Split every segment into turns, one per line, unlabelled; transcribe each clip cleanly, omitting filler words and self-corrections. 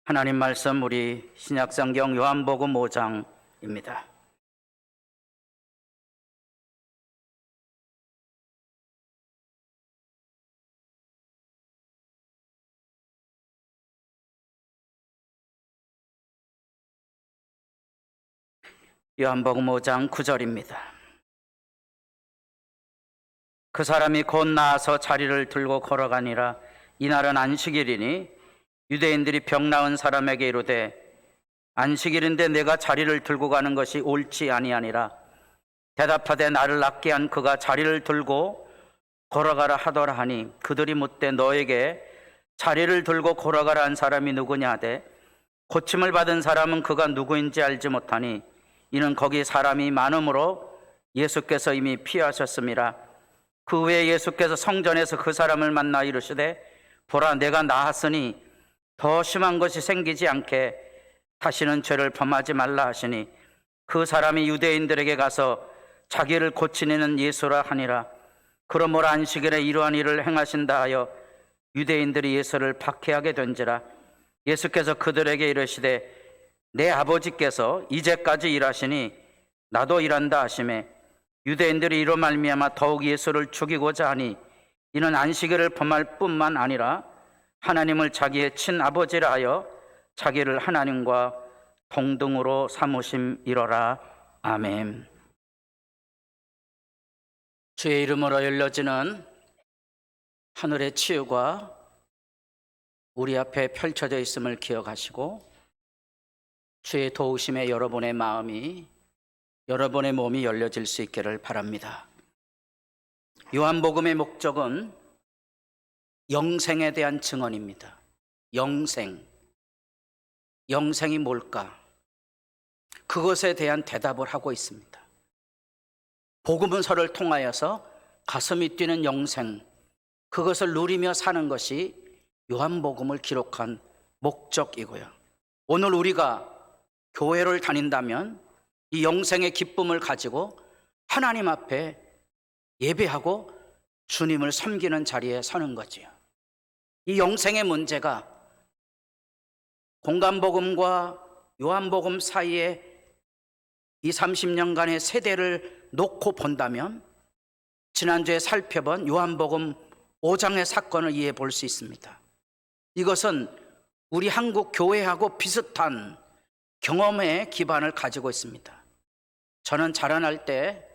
하나님 말씀 우리 신약성경 요한복음 5장입니다. 요한복음 5장 9절입니다. 그 사람이 곧 나아서 자리를 들고 걸어가니라. 이날은 안식일이니 유대인들이 병 나은 사람에게 이르되 안식일인데 내가 자리를 들고 가는 것이 옳지 아니하니라. 대답하되 나를 낫게 한 그가 자리를 들고 걸어가라 하더라 하니 그들이 묻되 너에게 자리를 들고 걸어가라 한 사람이 누구냐 하되 고침을 받은 사람은 그가 누구인지 알지 못하니 이는 거기 사람이 많음으로 예수께서 이미 피하셨음이라. 그 후에 예수께서 성전에서 그 사람을 만나 이르시되 보라 내가 나았으니 더 심한 것이 생기지 않게 다시는 죄를 범하지 말라 하시니 그 사람이 유대인들에게 가서 자기를 고치는 예수라 하니라. 그러므로 안식일에 이러한 일을 행하신다 하여 유대인들이 예수를 박해하게 된지라. 예수께서 그들에게 이르시되 내 아버지께서 이제까지 일하시니 나도 일한다 하시매 유대인들이 이로 말미암아 더욱 예수를 죽이고자 하니 이는 안식일을 범할 뿐만 아니라 하나님을 자기의 친아버지라 하여 자기를 하나님과 동등으로 삼으심이로라. 아멘. 주의 이름으로 열려지는 하늘의 치유가 우리 앞에 펼쳐져 있음을 기억하시고 주의 도우심에 여러분의 마음이 여러분의 몸이 열려질 수 있기를 바랍니다. 요한복음의 목적은 영생에 대한 증언입니다. 영생이 뭘까? 그것에 대한 대답을 하고 있습니다. 복음서를 통하여서 가슴이 뛰는 영생, 그것을 누리며 사는 것이 요한복음을 기록한 목적이고요. 오늘 우리가 교회를 다닌다면 이 영생의 기쁨을 가지고 하나님 앞에 예배하고 주님을 섬기는 자리에 서는 거지요. 이 영생의 문제가 공간복음과 요한복음 사이에 이 30년간의 세대를 놓고 본다면 지난주에 살펴본 요한복음 5장의 사건을 이해해 볼 수 있습니다. 이것은 우리 한국 교회하고 비슷한 경험의 기반을 가지고 있습니다. 저는 자라날 때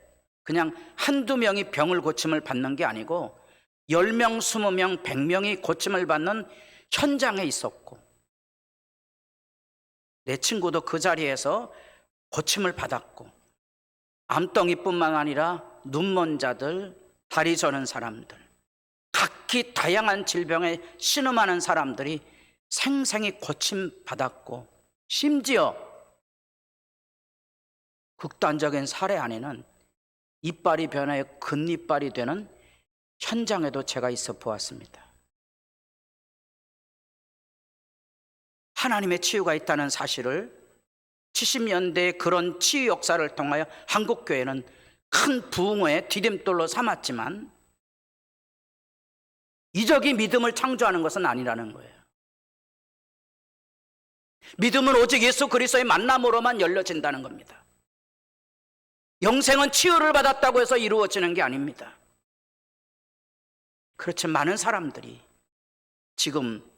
그냥 한두 명이 병을 고침을 받는 게 아니고 10명, 20명, 100명이 고침을 받는 현장에 있었고 내 친구도 그 자리에서 고침을 받았고 암덩이뿐만 아니라 눈먼 자들, 다리 저는 사람들, 각기 다양한 질병에 신음하는 사람들이 생생히 고침받았고 심지어 극단적인 사례 안에는 이빨이 변하여 근이빨이 되는 현장에도 제가 있어 보았습니다. 하나님의 치유가 있다는 사실을 70년대의 그런 치유 역사를 통하여 한국교회는 큰 부흥의 디딤돌로 삼았지만 이적이 믿음을 창조하는 것은 아니라는 거예요. 믿음은 오직 예수 그리스도의 만남으로만 열려진다는 겁니다. 영생은 치유를 받았다고 해서 이루어지는 게 아닙니다. 그렇지 많은 사람들이 지금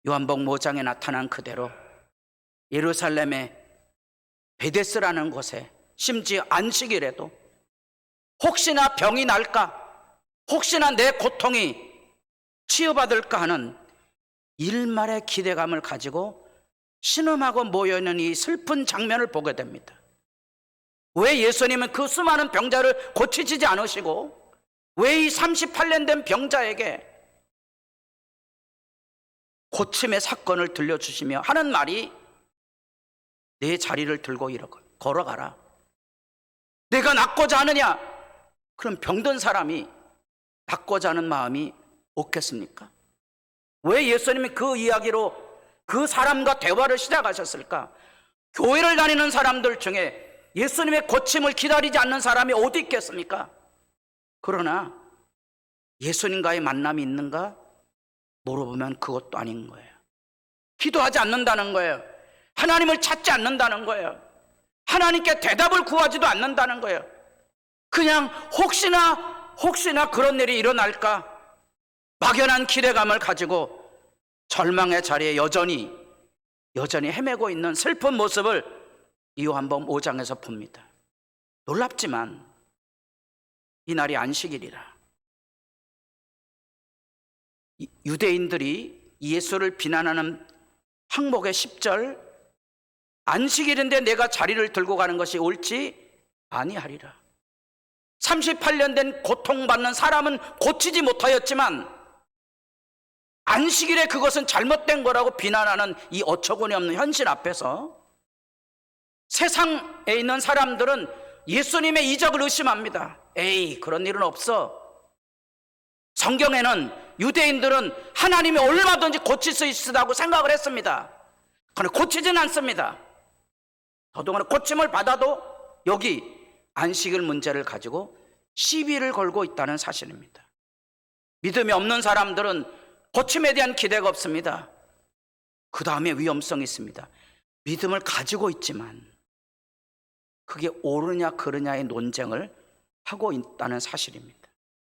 요한복음 5장에 나타난 그대로 예루살렘의 베데스라는 곳에 심지어 안식일에도 혹시나 병이 날까, 혹시나 내 고통이 치유받을까 하는 일말의 기대감을 가지고 신음하고 모여있는 이 슬픈 장면을 보게 됩니다. 왜 예수님은 그 수많은 병자를 고치지 않으시고 왜 이 38년 된 병자에게 고침의 사건을 들려주시며 하는 말이 내 자리를 들고 걸어가라. 내가 낫고자 하느냐? 그럼 병든 사람이 낫고자 하는 마음이 없겠습니까? 왜 예수님이 그 이야기로 그 사람과 대화를 시작하셨을까? 교회를 다니는 사람들 중에 예수님의 고침을 기다리지 않는 사람이 어디 있겠습니까? 그러나 예수님과의 만남이 있는가? 물어보면 그것도 아닌 거예요. 기도하지 않는다는 거예요. 하나님을 찾지 않는다는 거예요. 하나님께 대답을 구하지도 않는다는 거예요. 그냥 혹시나 그런 일이 일어날까 막연한 기대감을 가지고 절망의 자리에 여전히 헤매고 있는 슬픈 모습을 이 요한복음 5장에서 봅니다. 놀랍지만 이날이 안식일이라 유대인들이 예수를 비난하는 항목의 10절, 안식일인데 내가 자리를 들고 가는 것이 옳지 아니하리라. 38년 된 고통받는 사람은 고치지 못하였지만 안식일에 그것은 잘못된 거라고 비난하는 이 어처구니 없는 현실 앞에서 세상에 있는 사람들은 예수님의 이적을 의심합니다. 에이, 그런 일은 없어. 성경에는 유대인들은 하나님이 얼마든지 고칠 수 있다고 생각을 했습니다. 그러나 고치진 않습니다. 더더구나 고침을 받아도 여기 안식일 문제를 가지고 시비를 걸고 있다는 사실입니다. 믿음이 없는 사람들은 고침에 대한 기대가 없습니다. 그 다음에 위험성이 있습니다. 믿음을 가지고 있지만 그게 옳으냐 그르냐의 논쟁을 하고 있다는 사실입니다.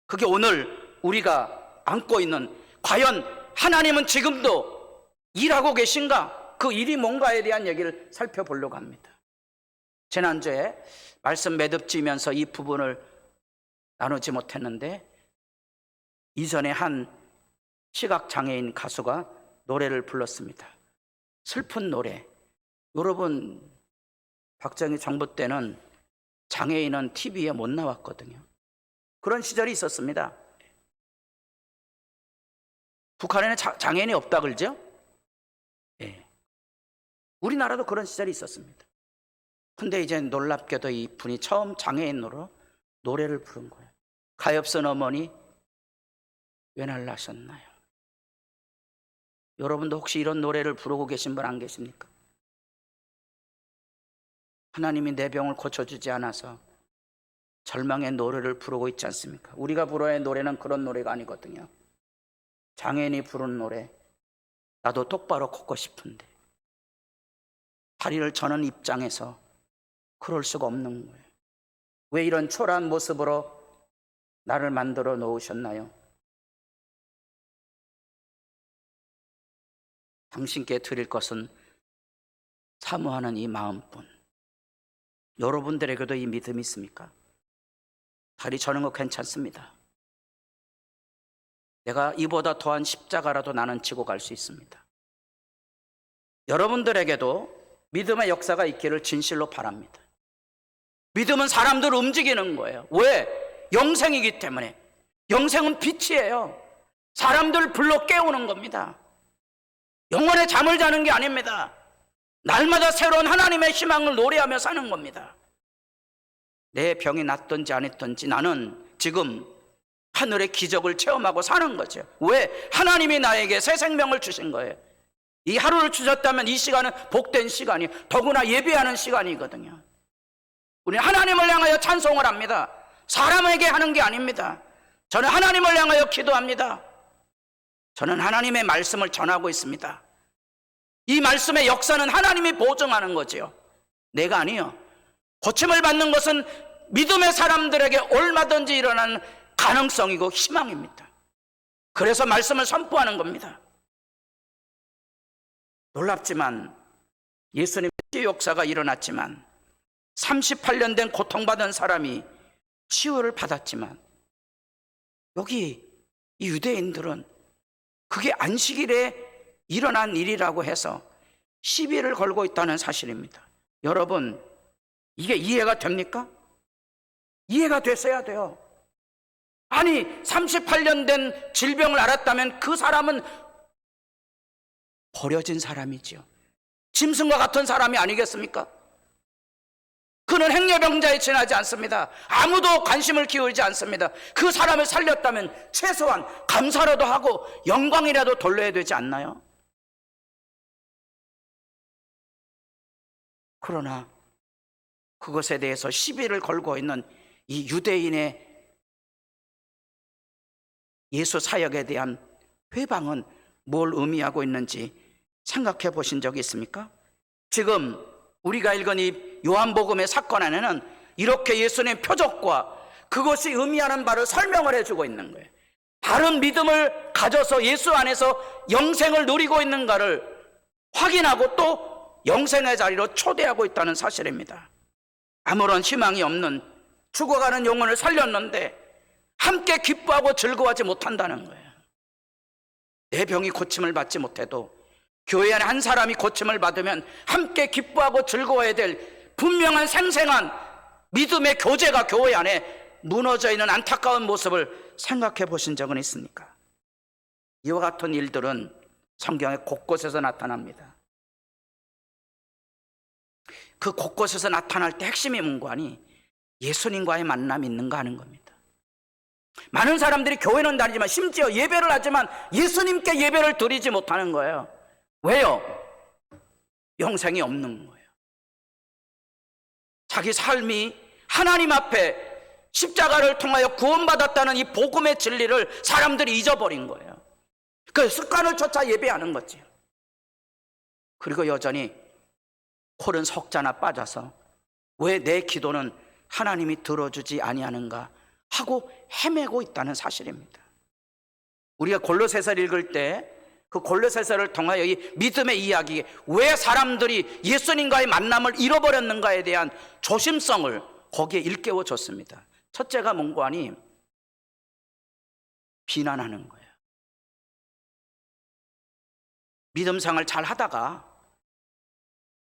그게 오늘 우리가 안고 있는, 과연 하나님은 지금도 일하고 계신가? 그 일이 뭔가에 대한 얘기를 살펴보려고 합니다. 지난주에 말씀 매듭지면서 이 부분을 나누지 못했는데, 이전에 한 시각장애인 가수가 노래를 불렀습니다. 슬픈 노래. 여러분, 박정희 정부 때는 장애인은 TV에 못 나왔거든요. 그런 시절이 있었습니다. 북한에는 장애인이 없다 그러죠? 예. 우리나라도 그런 시절이 있었습니다. 근데 이제 놀랍게도 이 분이 처음 장애인으로 노래를 부른 거예요. 가엾은 어머니 왜 날 낳으셨나요? 여러분도 혹시 이런 노래를 부르고 계신 분 안 계십니까? 하나님이 내 병을 고쳐주지 않아서 절망의 노래를 부르고 있지 않습니까? 우리가 불러야 할 노래는 그런 노래가 아니거든요. 장애인이 부르는 노래, 나도 똑바로 걷고 싶은데 다리를 저는 입장에서 그럴 수가 없는 거예요. 왜 이런 초라한 모습으로 나를 만들어 놓으셨나요? 당신께 드릴 것은 사모하는 이 마음뿐. 여러분들에게도 이 믿음이 있습니까? 다리 저는 거 괜찮습니다. 내가 이보다 더한 십자가라도 나는 지고 갈 수 있습니다. 여러분들에게도 믿음의 역사가 있기를 진실로 바랍니다. 믿음은 사람들을 움직이는 거예요. 왜? 영생이기 때문에. 영생은 빛이에요. 사람들을 불러 깨우는 겁니다. 영원의 잠을 자는 게 아닙니다. 날마다 새로운 하나님의 희망을 노래하며 사는 겁니다. 내 병이 낫든지 안 했든지 나는 지금 하늘의 기적을 체험하고 사는 거죠. 왜? 하나님이 나에게 새 생명을 주신 거예요. 이 하루를 주셨다면 이 시간은 복된 시간이, 더구나 예배하는 시간이거든요. 우리는 하나님을 향하여 찬송을 합니다. 사람에게 하는 게 아닙니다. 저는 하나님을 향하여 기도합니다. 저는 하나님의 말씀을 전하고 있습니다. 이 말씀의 역사는 하나님이 보증하는 거지요. 내가 아니요. 고침을 받는 것은 믿음의 사람들에게 얼마든지 일어나는 가능성이고 희망입니다. 그래서 말씀을 선포하는 겁니다. 놀랍지만 예수님의 역사가 일어났지만 38년 된 고통받은 사람이 치유를 받았지만 여기 이 유대인들은 그게 안식일에 일어난 일이라고 해서 시비를 걸고 있다는 사실입니다. 여러분, 이게 이해가 됩니까? 이해가 됐어야 돼요. 아니, 38년 된 질병을 앓았다면 그 사람은 버려진 사람이지요. 짐승과 같은 사람이 아니겠습니까? 그는 행여병자에 지나지 않습니다. 아무도 관심을 기울이지 않습니다. 그 사람을 살렸다면 최소한 감사라도 하고 영광이라도 돌려야 되지 않나요? 그러나 그것에 대해서 시비를 걸고 있는 이 유대인의 예수 사역에 대한 회방은 뭘 의미하고 있는지 생각해 보신 적이 있습니까? 지금 우리가 읽은 이 요한복음의 사건 안에는 이렇게 예수님의 표적과 그것이 의미하는 바를 설명을 해주고 있는 거예요. 바른 믿음을 가져서 예수 안에서 영생을 누리고 있는가를 확인하고 또 영생의 자리로 초대하고 있다는 사실입니다. 아무런 희망이 없는 죽어가는 영혼을 살렸는데 함께 기뻐하고 즐거워하지 못한다는 거예요. 내 병이 고침을 받지 못해도 교회 안에 한 사람이 고침을 받으면 함께 기뻐하고 즐거워해야 될 분명한 생생한 믿음의 교제가 교회 안에 무너져 있는 안타까운 모습을 생각해 보신 적은 있습니까? 이와 같은 일들은 성경의 곳곳에서 나타납니다. 그 곳곳에서 나타날 때 핵심이 뭔가니 예수님과의 만남이 있는가 하는 겁니다. 많은 사람들이 교회는 다니지만 심지어 예배를 하지만 예수님께 예배를 드리지 못하는 거예요. 왜요? 영생이 없는 거예요. 자기 삶이 하나님 앞에 십자가를 통하여 구원받았다는 이 복음의 진리를 사람들이 잊어버린 거예요. 그 습관을 쫓아 예배하는 거죠. 그리고 여전히 홀은 석자나 빠져서 왜 내 기도는 하나님이 들어주지 아니하는가 하고 헤매고 있다는 사실입니다. 우리가 골로새서를 읽을 때 그 골로새서를 통하여 이 믿음의 이야기, 왜 사람들이 예수님과의 만남을 잃어버렸는가에 대한 조심성을 거기에 일깨워 줬습니다. 첫째가 뭔고 하니 비난하는 거예요. 믿음생활 잘 하다가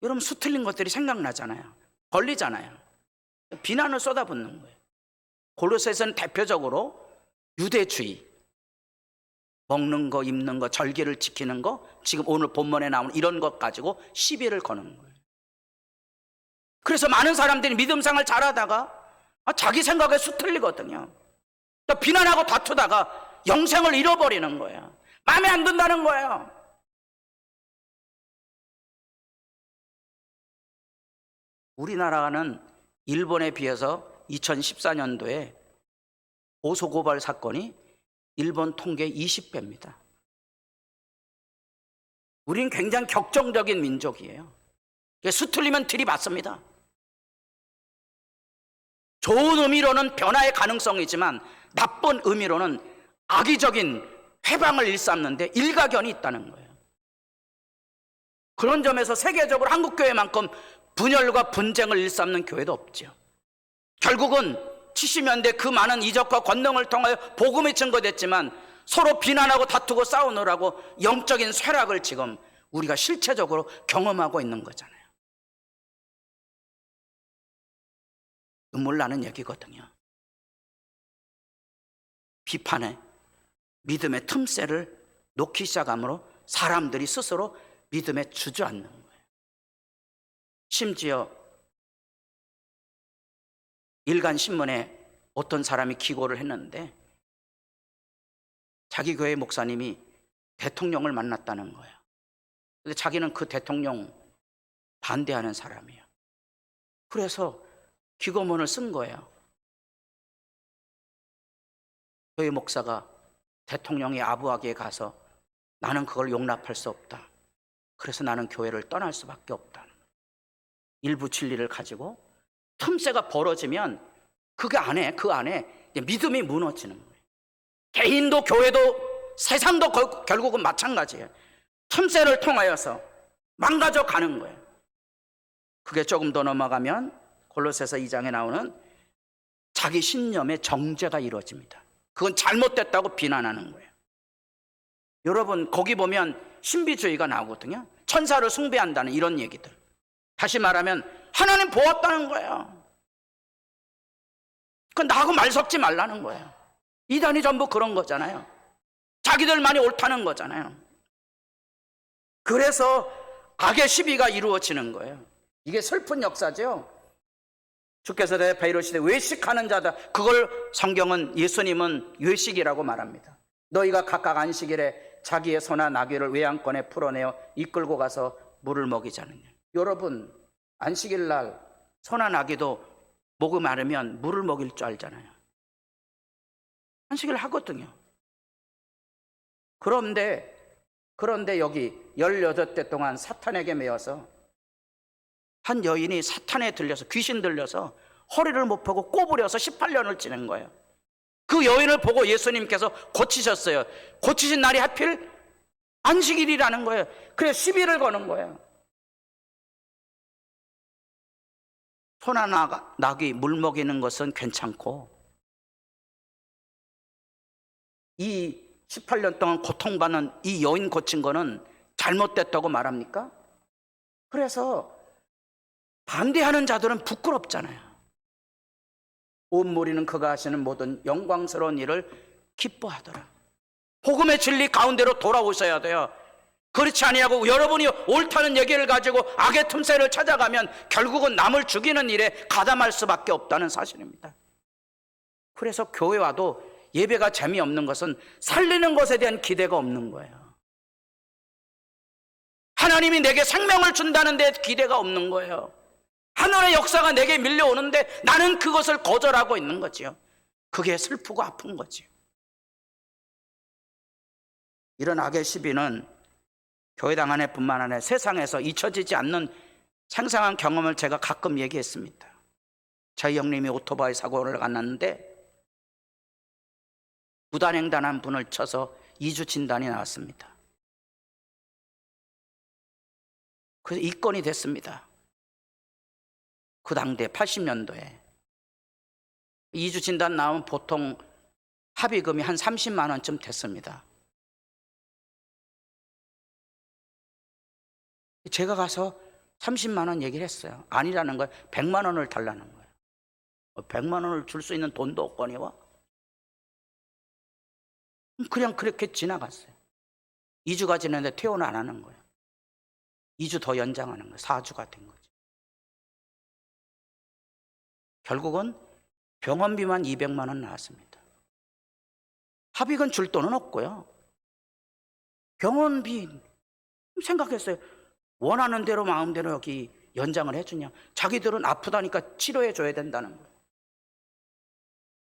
여러분 수틀린 것들이 생각나잖아요. 걸리잖아요. 비난을 쏟아붓는 거예요. 골로새서는 대표적으로 유대주의, 먹는 거, 입는 거, 절기를 지키는 거, 지금 오늘 본문에 나오는 이런 것 가지고 시비를 거는 거예요. 그래서 많은 사람들이 믿음 생활 잘하다가 자기 생각에 수틀리거든요. 또 비난하고 다투다가 영생을 잃어버리는 거예요. 마음에 안 든다는 거예요. 우리나라는 일본에 비해서 2014년도에 고소고발 사건이 일본 통계 20배입니다. 우리는 굉장히 격정적인 민족이에요. 수틀리면 들이받습니다. 좋은 의미로는 변화의 가능성이지만 나쁜 의미로는 악의적인 회방을 일삼는데 일가견이 있다는 거예요. 그런 점에서 세계적으로 한국교회만큼 분열과 분쟁을 일삼는 교회도 없죠. 결국은 70년대 그 많은 이적과 권능을 통하여 복음이 증거됐지만 서로 비난하고 다투고 싸우느라고 영적인 쇠락을 지금 우리가 실체적으로 경험하고 있는 거잖아요. 눈물 나는 얘기거든요. 비판에 믿음의 틈새를 놓기 시작함으로 사람들이 스스로 믿음에 주저앉는 거예요. 심지어 일간신문에 어떤 사람이 기고를 했는데 자기 교회 목사님이 대통령을 만났다는 거예요. 근데 자기는 그 대통령 반대하는 사람이에요. 그래서 기고문을 쓴 거예요. 교회 목사가 대통령이 아부하게 가서 나는 그걸 용납할 수 없다. 그래서 나는 교회를 떠날 수밖에 없다. 일부 진리를 가지고 틈새가 벌어지면 그 안에 믿음이 무너지는 거예요. 개인도 교회도 세상도 결국은 마찬가지예요. 틈새를 통하여서 망가져 가는 거예요. 그게 조금 더 넘어가면 골로새서 2장에 나오는 자기 신념의 정죄가 이루어집니다. 그건 잘못됐다고 비난하는 거예요. 여러분 거기 보면 신비주의가 나오거든요. 천사를 숭배한다는 이런 얘기들. 다시 말하면 하나님 보았다는 거예요. 그건 나하고 말 섞지 말라는 거예요. 이단이 전부 그런 거잖아요. 자기들만이 옳다는 거잖아요. 그래서 악의 시비가 이루어지는 거예요. 이게 슬픈 역사죠. 주께서 대답하여 이르시되 외식하는 자다. 그걸 성경은 예수님은 외식이라고 말합니다. 너희가 각각 안식일에 자기의 소나 나귀를 외양권에 풀어내어 이끌고 가서 물을 먹이지 않느냐. 여러분 안식일 날 소나 나귀도 목이 마르면 물을 먹일 줄 알잖아요. 안식일 하거든요. 그런데 그런데 여기 18대 동안 사탄에게 매여서 한 여인이 사탄에 들려서, 귀신 들려서 허리를 못 펴고 꼬부려서 18년을 지낸 거예요. 그 여인을 보고 예수님께서 고치셨어요. 고치신 날이 하필 안식일이라는 거예요. 그래서 시비를 거는 거예요. 소나 낙이 물 먹이는 것은 괜찮고 이 18년 동안 고통받는 이 여인 고친 거는 잘못됐다고 말합니까? 그래서 반대하는 자들은 부끄럽잖아요. 온 무리는 그가 하시는 모든 영광스러운 일을 기뻐하더라. 복음의 진리 가운데로 돌아오셔야 돼요. 그렇지 아니하고 여러분이 옳다는 얘기를 가지고 악의 틈새를 찾아가면 결국은 남을 죽이는 일에 가담할 수밖에 없다는 사실입니다. 그래서 교회 와도 예배가 재미없는 것은 살리는 것에 대한 기대가 없는 거예요. 하나님이 내게 생명을 준다는 데 기대가 없는 거예요. 하늘의 역사가 내게 밀려오는데 나는 그것을 거절하고 있는 거지요. 그게 슬프고 아픈 거지요. 이런 악의 시비는 교회당 안에뿐만 아니라 세상에서 잊혀지지 않는 생생한 경험을 제가 가끔 얘기했습니다. 저희 형님이 오토바이 사고를 갔는데 무단횡단한 분을 쳐서 2주 진단이 나왔습니다. 그래서 입건이 됐습니다. 그 당대 80년도에 2주 진단 나오면 보통 합의금이 한 30만 원쯤 됐습니다. 제가 가서 30만 원 얘기를 했어요. 아니라는 거예요. 100만 원을 달라는 거예요. 100만 원을 줄 수 있는 돈도 없거니와 그냥 그렇게 지나갔어요. 2주가 지났는데 퇴원 안 하는 거예요. 2주 더 연장하는 거예요. 4주가 된 거죠. 결국은 병원비만 200만 원 나왔습니다. 합의금 줄 돈은 없고요. 병원비 생각했어요. 원하는 대로 마음대로 여기 연장을 해주냐. 자기들은 아프다니까 치료해 줘야 된다는 거예요.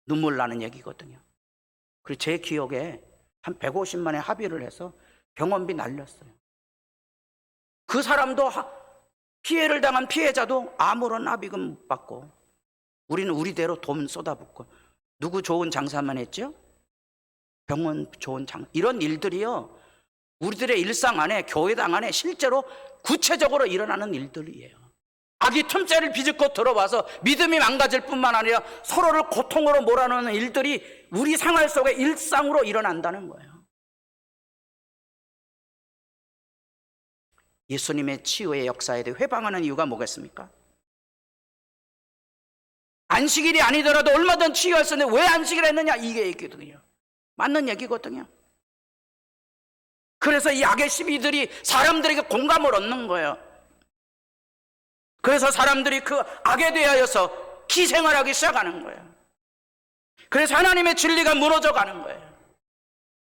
눈물 나는 얘기거든요. 그리고 제 기억에 한 150만에 합의를 해서 병원비 날렸어요. 그 사람도 피해를 당한 피해자도 아무런 합의금 못 받고 우리는 우리대로 돈 쏟아붓고 누구 좋은 장사만 했죠? 병원 좋은 장사. 이런 일들이요 우리들의 일상 안에 교회당 안에 실제로 구체적으로 일어나는 일들이에요. 악이 틈새를 비집고 들어와서 믿음이 망가질 뿐만 아니라 서로를 고통으로 몰아넣는 일들이 우리 생활 속에 일상으로 일어난다는 거예요. 예수님의 치유의 역사에 대해 회방하는 이유가 뭐겠습니까? 안식일이 아니더라도 얼마든 치유할 수 있는데 왜 안식일을 했느냐, 이게 얘기거든요. 맞는 얘기거든요. 그래서 이 악의 시비들이 사람들에게 공감을 얻는 거예요. 그래서 사람들이 그 악에 대하여서 희생을 하기 시작하는 거예요. 그래서 하나님의 진리가 무너져 가는 거예요.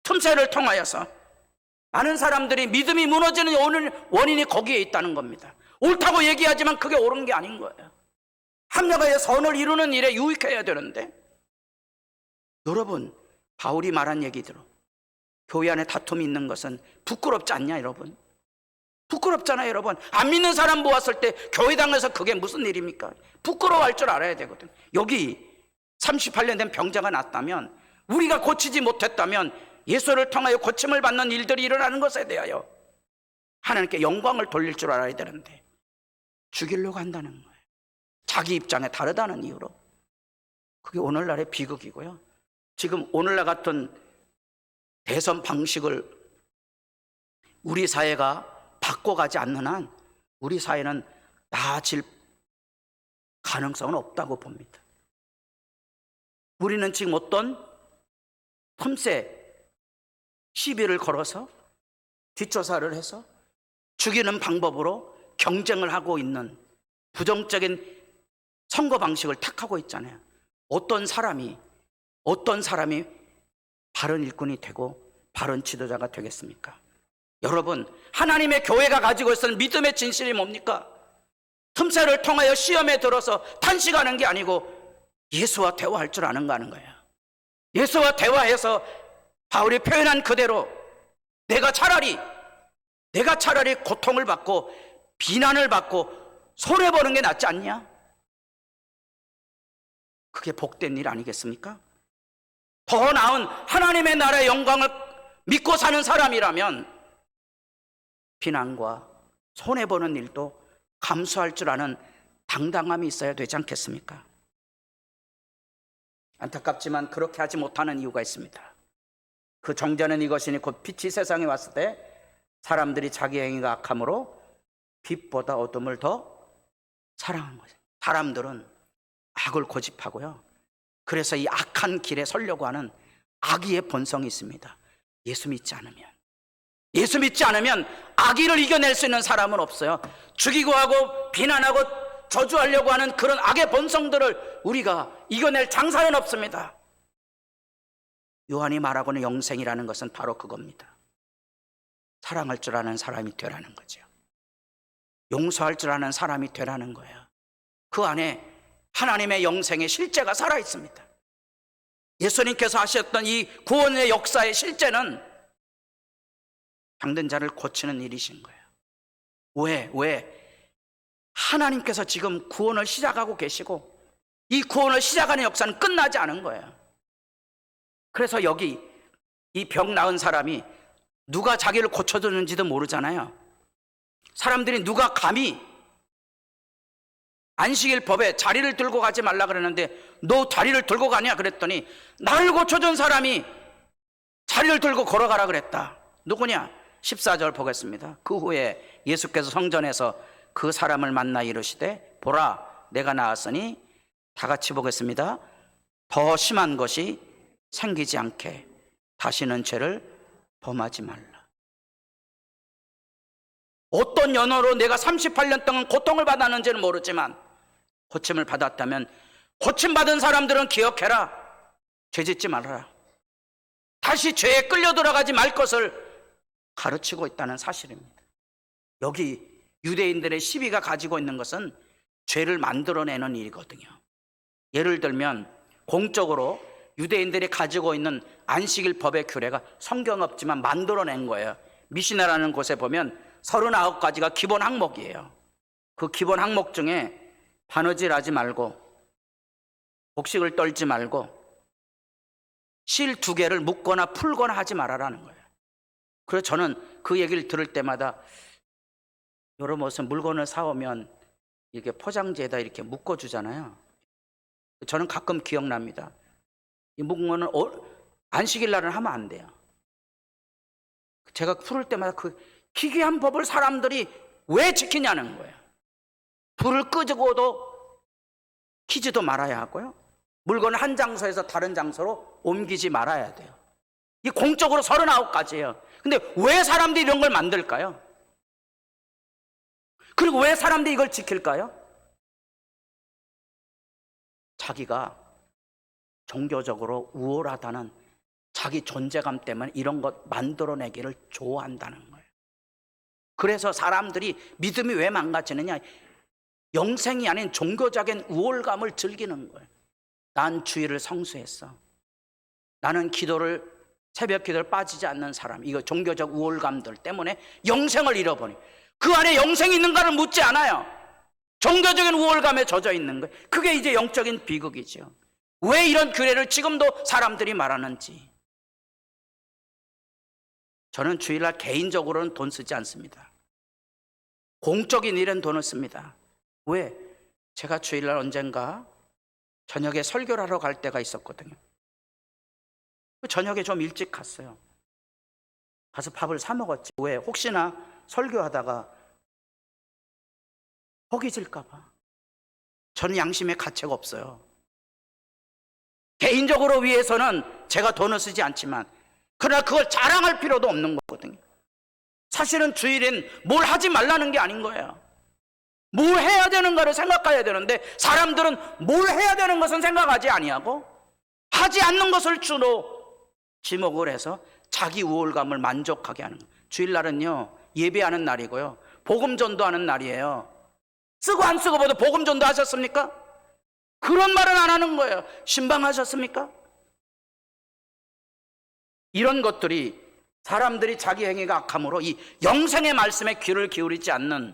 틈새를 통하여서 많은 사람들이 믿음이 무너지는 원인이 거기에 있다는 겁니다. 옳다고 얘기하지만 그게 옳은 게 아닌 거예요. 합력하여 선을 이루는 일에 유익해야 되는데, 여러분 바울이 말한 얘기대로 교회 안에 다툼이 있는 것은 부끄럽지 않냐 여러분? 부끄럽잖아요 여러분. 안 믿는 사람 모았을 때 교회당에서 그게 무슨 일입니까? 부끄러워할 줄 알아야 되거든. 여기 38년 된 병자가 났다면, 우리가 고치지 못했다면 예수를 통하여 고침을 받는 일들이 일어나는 것에 대하여 하나님께 영광을 돌릴 줄 알아야 되는데 죽이려고 한다는 거예요. 자기 입장에 다르다는 이유로. 그게 오늘날의 비극이고요. 지금 오늘날 같은 대선 방식을 우리 사회가 바꿔가지 않는 한 우리 사회는 나아질 가능성은 없다고 봅니다. 우리는 지금 어떤 틈새 시비를 걸어서 뒷조사를 해서 죽이는 방법으로 경쟁을 하고 있는 부정적인 선거 방식을 택하고 있잖아요. 어떤 사람이 바른 일꾼이 되고 바른 지도자가 되겠습니까? 여러분, 하나님의 교회가 가지고 있는 믿음의 진실이 뭡니까? 틈새를 통하여 시험에 들어서 탄식하는 게 아니고 예수와 대화할 줄 아는가 하는 거예요. 예수와 대화해서 바울이 표현한 그대로 내가 차라리 내가 차라리 고통을 받고 비난을 받고 손해보는 게 낫지 않냐? 그게 복된 일 아니겠습니까? 더 나은 하나님의 나라의 영광을 믿고 사는 사람이라면 비난과 손해보는 일도 감수할 줄 아는 당당함이 있어야 되지 않겠습니까? 안타깝지만 그렇게 하지 못하는 이유가 있습니다. 그 정죄는 이것이니 곧 빛이 세상에 왔을 때 사람들이 자기 행위가 악함으로 빛보다 어둠을 더 사랑한 거죠. 사람들은 악을 고집하고요, 그래서 이 악한 길에 서려고 하는 악의의 본성이 있습니다. 예수 믿지 않으면 악의를 이겨낼 수 있는 사람은 없어요. 죽이고 하고 비난하고 저주하려고 하는 그런 악의 본성들을 우리가 이겨낼 장사는 없습니다. 요한이 말하고는 영생이라는 것은 바로 그겁니다. 사랑할 줄 아는 사람이 되라는 거죠. 용서할 줄 아는 사람이 되라는 거예요. 그 안에 하나님의 영생의 실제가 살아있습니다. 예수님께서 하셨던 이 구원의 역사의 실제는 병든 자를 고치는 일이신 거예요. 왜? 하나님께서 지금 구원을 시작하고 계시고 이 구원을 시작하는 역사는 끝나지 않은 거예요. 그래서 여기 이 병 나은 사람이 누가 자기를 고쳐주는지도 모르잖아요. 사람들이 누가 감히 안식일 법에 자리를 들고 가지 말라 그랬는데 너 자리를 들고 가냐 그랬더니 나를 고쳐준 사람이 자리를 들고 걸어가라 그랬다. 누구냐? 14절 보겠습니다. 그 후에 예수께서 성전에서 그 사람을 만나 이르시되 보라 내가 나았으니 다 같이 보겠습니다. 더 심한 것이 생기지 않게 다시는 죄를 범하지 말라. 어떤 연어로 내가 38년 동안 고통을 받았는지는 모르지만 고침을 받았다면 고침받은 사람들은 기억해라. 죄짓지 말아라. 다시 죄에 끌려 들어가지 말 것을 가르치고 있다는 사실입니다. 여기 유대인들의 시비가 가지고 있는 것은 죄를 만들어내는 일이거든요. 예를 들면 공적으로 유대인들이 가지고 있는 안식일 법의 규례가 성경 없지만 만들어낸 거예요. 미시나라는 곳에 보면 39가지가 기본 항목이에요. 그 기본 항목 중에 바느질하지 말고 곡식을 떨지 말고 실 2개를 묶거나 풀거나 하지 말아라는 거예요. 그래서 저는 그 얘기를 들을 때마다 여러 무슨 물건을 사오면 이렇게 포장지에다 이렇게 묶어주잖아요. 저는 가끔 기억납니다. 이 묶은 거는 안식일 날은 하면 안 돼요. 제가 풀을 때마다 그 기괴한 법을 사람들이 왜 지키냐는 거예요. 불을 끄고도 키지도 말아야 하고요, 물건을 한 장소에서 다른 장소로 옮기지 말아야 돼요. 이 공적으로 39가지예요. 근데 왜 사람들이 이런 걸 만들까요? 그리고 왜 사람들이 이걸 지킬까요? 자기가 종교적으로 우월하다는 자기 존재감 때문에 이런 것 만들어내기를 좋아한다는 거예요. 그래서 사람들이 믿음이 왜 망가지느냐? 영생이 아닌 종교적인 우월감을 즐기는 거예요. 난 주일을 성수했어. 나는 새벽 기도를 빠지지 않는 사람. 이거 종교적 우월감들 때문에 영생을 잃어버려. 그 안에 영생이 있는가를 묻지 않아요. 종교적인 우월감에 젖어 있는 거예요. 그게 이제 영적인 비극이죠. 왜 이런 규례를 지금도 사람들이 말하는지. 저는 주일날 개인적으로는 돈 쓰지 않습니다. 공적인 일엔 돈을 씁니다. 왜? 제가 주일날 언젠가 저녁에 설교를 하러 갈 때가 있었거든요. 저녁에 좀 일찍 갔어요. 가서 밥을 사 먹었지. 왜? 혹시나 설교하다가 허기질까 봐. 저는 양심의 가책가 없어요. 개인적으로 위해서는 제가 돈을 쓰지 않지만, 그러나 그걸 자랑할 필요도 없는 거거든요. 사실은 주일엔 뭘 하지 말라는 게 아닌 거예요. 뭘 해야 되는가를 생각해야 되는데 사람들은 뭘 해야 되는 것은 생각하지 아니하고 하지 않는 것을 주로 지목을 해서 자기 우월감을 만족하게 하는 거예요. 주일날은요, 예배하는 날이고요, 복음 전도하는 날이에요. 쓰고 안 쓰고 보도 복음 전도 하셨습니까? 그런 말은 안 하는 거예요. 신방하셨습니까? 이런 것들이 사람들이 자기 행위가 악함으로 이 영생의 말씀에 귀를 기울이지 않는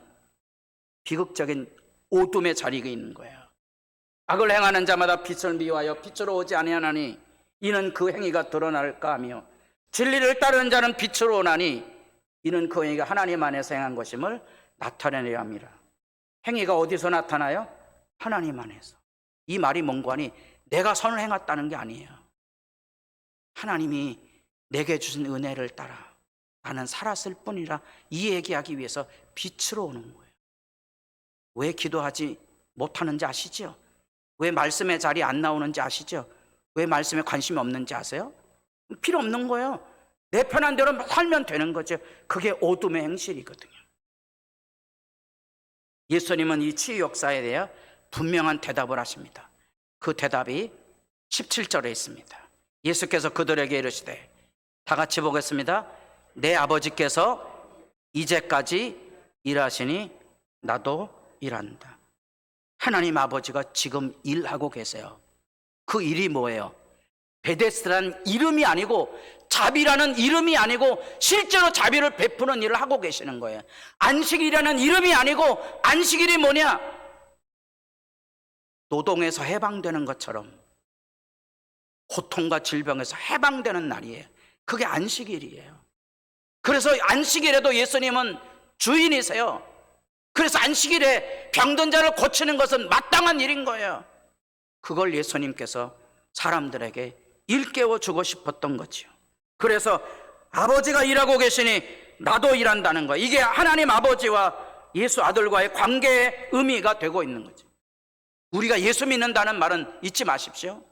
비극적인 어둠의 자리에 있는 거예요. 악을 행하는 자마다 빛을 미워하여 빛으로 오지 아니하나니 이는 그 행위가 드러날까 하며 진리를 따르는 자는 빛으로 오나니 이는 그 행위가 하나님 안에서 행한 것임을 나타내려 함이라. 행위가 어디서 나타나요? 하나님 안에서. 이 말이 뭔고 하니 내가 선을 행했다는 게 아니에요. 하나님이 내게 주신 은혜를 따라 나는 살았을 뿐이라 이 얘기하기 위해서 빛으로 오는 거예요. 왜 기도하지 못하는지 아시죠? 왜 말씀의 자리에 안 나오는지 아시죠? 왜 말씀에 관심이 없는지 아세요? 필요 없는 거예요. 내 편한 대로 살면 되는 거죠. 그게 어둠의 행실이거든요. 예수님은 이 치유 역사에 대해 분명한 대답을 하십니다. 그 대답이 17절에 있습니다. 예수께서 그들에게 이르시되, 다 같이 보겠습니다. 내 아버지께서 이제까지 일하시니 나도 일한다. 하나님 아버지가 지금 일하고 계세요. 그 일이 뭐예요? 베데스다라는 이름이 아니고, 자비라는 이름이 아니고 실제로 자비를 베푸는 일을 하고 계시는 거예요. 안식일이라는 이름이 아니고, 안식일이 뭐냐? 노동에서 해방되는 것처럼 고통과 질병에서 해방되는 날이에요. 그게 안식일이에요. 그래서 안식일에도 예수님은 주인이세요. 그래서 안식일에 병든 자를 고치는 것은 마땅한 일인 거예요. 그걸 예수님께서 사람들에게 일깨워 주고 싶었던 거지요. 그래서 아버지가 일하고 계시니 나도 일한다는 거예요. 이게 하나님 아버지와 예수 아들과의 관계의 의미가 되고 있는 거죠. 우리가 예수 믿는다는 말은 잊지 마십시오.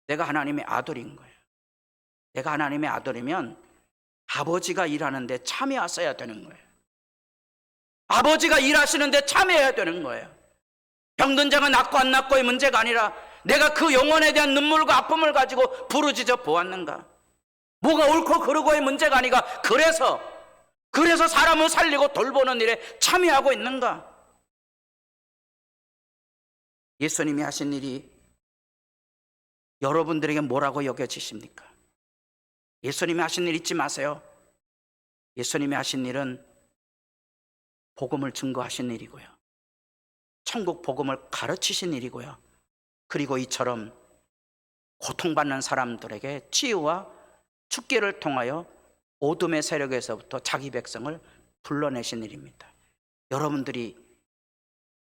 내가 하나님의 아들인 거예요. 내가 하나님의 아들이면 아버지가 일하는데 참여하셔야 되는 거예요. 아버지가 일하시는데 참여해야 되는 거예요. 병든 자가 낫고 안 낫고의 문제가 아니라 내가 그 영혼에 대한 눈물과 아픔을 가지고 부르짖어 보았는가? 뭐가 옳고 그르고의 문제가 아니라 그래서 사람을 살리고 돌보는 일에 참여하고 있는가? 예수님이 하신 일이 여러분들에게 뭐라고 여겨지십니까? 예수님이 하신 일 잊지 마세요. 예수님이 하신 일은 복음을 증거하신 일이고요, 천국 복음을 가르치신 일이고요, 그리고 이처럼 고통받는 사람들에게 치유와 축기를 통하여 어둠의 세력에서부터 자기 백성을 불러내신 일입니다. 여러분들이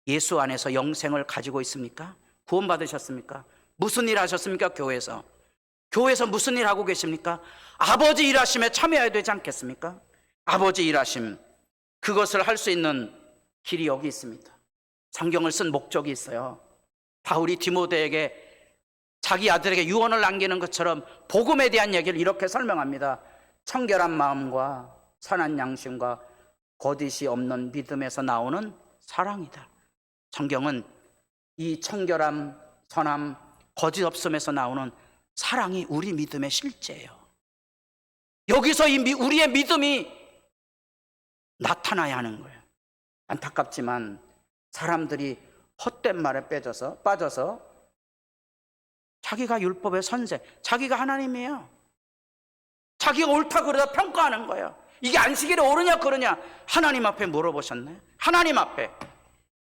예수 안에서 영생을 가지고 있습니까? 구원받으셨습니까? 무슨 일 하셨습니까? 교회에서 무슨 일 하고 계십니까? 아버지 일하심에 참여해야 되지 않겠습니까? 아버지 일하심, 그것을 할 수 있는 길이 여기 있습니다. 성경을 쓴 목적이 있어요. 바울이 디모데에게 자기 아들에게 유언을 남기는 것처럼 복음에 대한 얘기를 이렇게 설명합니다. 청결한 마음과 선한 양심과 거짓이 없는 믿음에서 나오는 사랑이다. 성경은 이 청결함, 선함, 거짓 없음에서 나오는 사랑이 우리 믿음의 실제예요. 여기서 우리의 믿음이 나타나야 하는 거예요. 안타깝지만 사람들이 헛된 말에 빠져서 자기가 율법의 선생, 자기가 하나님이에요. 자기가 옳다 그러다 평가하는 거예요. 이게 안식일에 옳으냐 그러냐 하나님 앞에 물어보셨나요? 하나님 앞에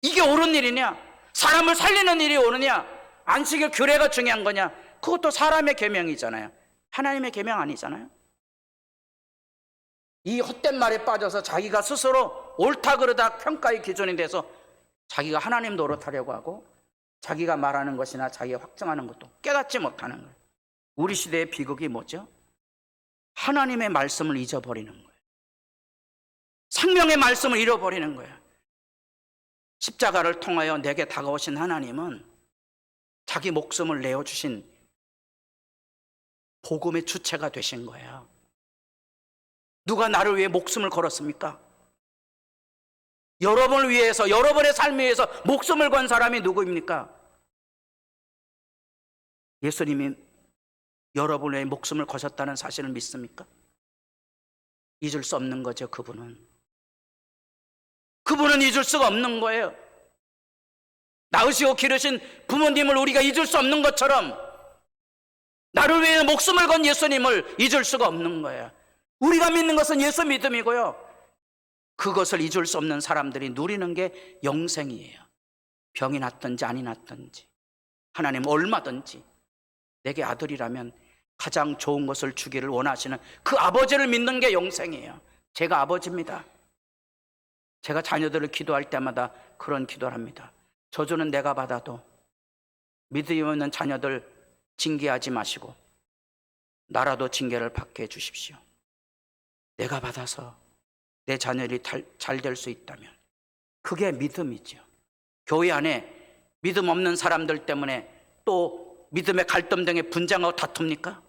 이게 옳은 일이냐? 사람을 살리는 일이 옳으냐? 안식일 규례가 중요한 거냐? 그것도 사람의 계명이잖아요. 하나님의 계명 아니잖아요. 이 헛된 말에 빠져서 자기가 스스로 옳다 그러다 평가의 기준이 돼서 자기가 하나님 노릇하려고 하고 자기가 말하는 것이나 자기가 확정하는 것도 깨닫지 못하는 거예요. 우리 시대의 비극이 뭐죠? 하나님의 말씀을 잊어버리는 거예요. 생명의 말씀을 잃어버리는 거예요. 십자가를 통하여 내게 다가오신 하나님은 자기 목숨을 내어주신 복음의 주체가 되신 거예요. 누가 나를 위해 목숨을 걸었습니까? 여러분을 위해서, 여러분의 삶을 위해서 목숨을 건 사람이 누구입니까? 예수님이 여러분의 목숨을 거셨다는 사실을 믿습니까? 잊을 수 없는 거죠. 그분은 잊을 수가 없는 거예요. 낳으시고 기르신 부모님을 우리가 잊을 수 없는 것처럼 나를 위해 목숨을 건 예수님을 잊을 수가 없는 거예요. 우리가 믿는 것은 예수 믿음이고요, 그것을 잊을 수 없는 사람들이 누리는 게 영생이에요. 병이 났든지 아니 났든지 하나님 얼마든지 내게 아들이라면 가장 좋은 것을 주기를 원하시는 그 아버지를 믿는 게 영생이에요. 제가 아버지입니다. 제가 자녀들을 기도할 때마다 그런 기도를 합니다. 저주는 내가 받아도 믿음이 없는 자녀들 징계하지 마시고 나라도 징계를 받게 해주십시오. 내가 받아서 내 자녀들이 잘 될 수 있다면 그게 믿음이죠. 교회 안에 믿음 없는 사람들 때문에 또 믿음의 갈등 등에 분쟁하고 다툽니까?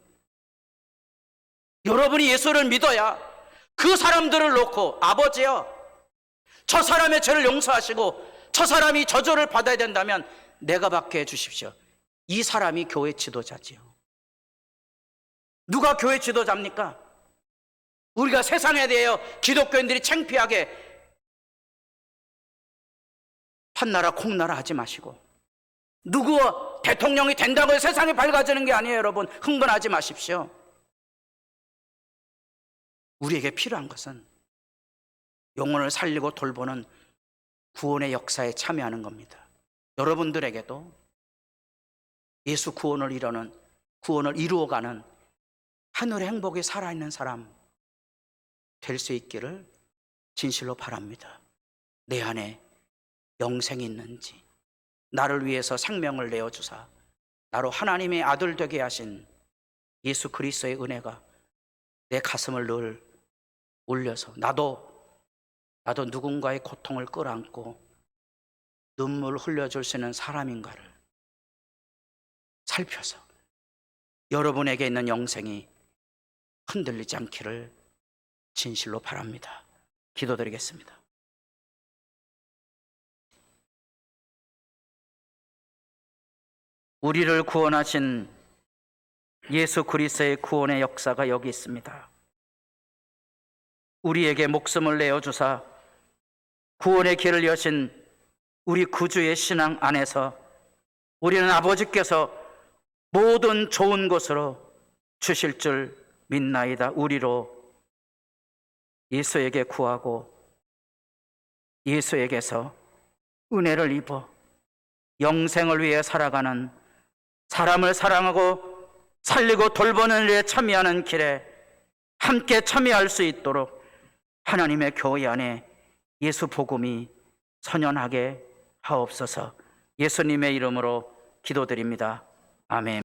여러분이 예수를 믿어야 그 사람들을 놓고 아버지여, 저 사람의 죄를 용서하시고 저 사람이 저주를 받아야 된다면 내가 받게 해주십시오. 이 사람이 교회 지도자지요. 누가 교회 지도자입니까? 우리가 세상에 대하여 기독교인들이 창피하게 판나라 콩나라 하지 마시고, 누구 대통령이 된다고 해서 세상이 밝아지는 게 아니에요. 여러분, 흥분하지 마십시오. 우리에게 필요한 것은 영혼을 살리고 돌보는 구원의 역사에 참여하는 겁니다. 여러분들에게도 예수 구원을 이루어가는 하늘의 행복이 살아있는 사람 될 수 있기를 진실로 바랍니다. 내 안에 영생이 있는지, 나를 위해서 생명을 내어주사 나로 하나님의 아들 되게 하신 예수 그리스도의 은혜가 내 가슴을 늘 울려서 나도 누군가의 고통을 끌어안고 눈물 흘려줄 수 있는 사람인가를 살펴서 여러분에게 있는 영생이 흔들리지 않기를 진실로 바랍니다. 기도드리겠습니다. 우리를 구원하신 예수 그리스도의 구원의 역사가 여기 있습니다. 우리에게 목숨을 내어주사 구원의 길을 여신 우리 구주의 신앙 안에서 우리는 아버지께서 모든 좋은 것으로 주실 줄 믿나이다. 우리로 예수에게 구하고 예수에게서 은혜를 입어 영생을 위해 살아가는, 사람을 사랑하고 살리고 돌보는 일에 참여하는 길에 함께 참여할 수 있도록 하나님의 교회 안에 예수 복음이 선연하게 하옵소서. 예수님의 이름으로 기도드립니다. 아멘.